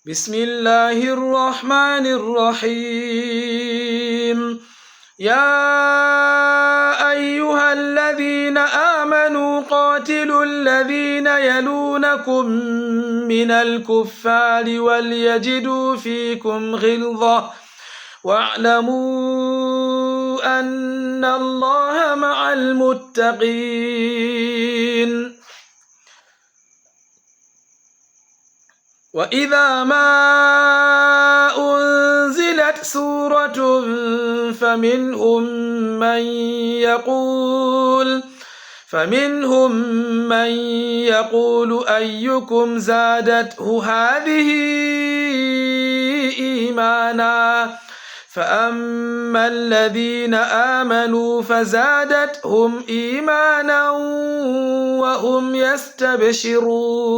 بسم الله الرحمن الرحيم. يا أيها الذين آمنوا قاتلوا الذين يلونكم من الكفار وليجدوا فيكم غلظة واعلموا أن الله مع المتقين. وإذا ما أنزلت سورة فمنهم من يقول أيكم زادته هذه إيمانا فأما الذين آمنوا فزادتهم إيمانا وهم يستبشرون.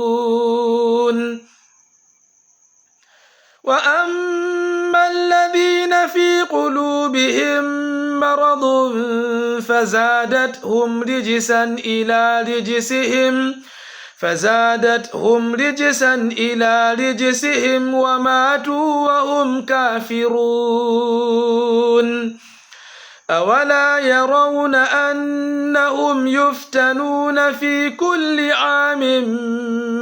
وأما الذين في قلوبهم مرض فزادتهم رجسا إلى رجسهم وماتوا وهم كافرون. أولا يرون أنهم يفتنون في كل عام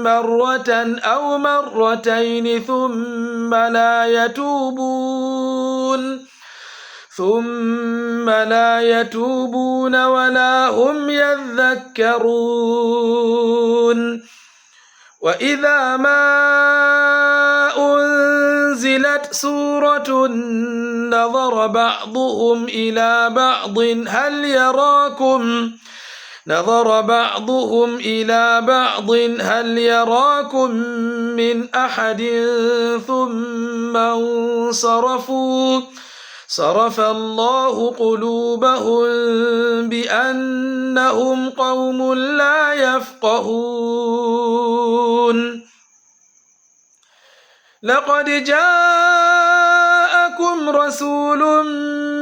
مرة أو مرتين ثم لا يتوبون ولا هم يذكرون. وإذا ما أنزلت سورة نظر بعضهم إلى بعض هل يراكم من أحد ثم انصرفوا صرف الله قلوبهم بأنهم قوم لا يفقهون. لقد جاءكم رسول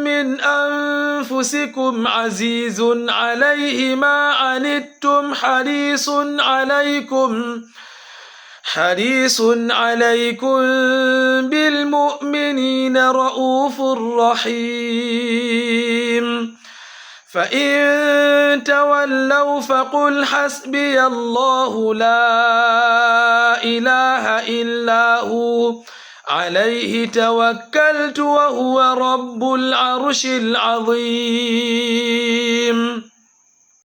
من أنفسكم عزيز عليه ما عنتم حريص عليكم بالمؤمنين رؤوف رحيم. فإن تولوا فقل حسبي الله لا إله إلا هو عليه توكلت وهو رب العرش العظيم.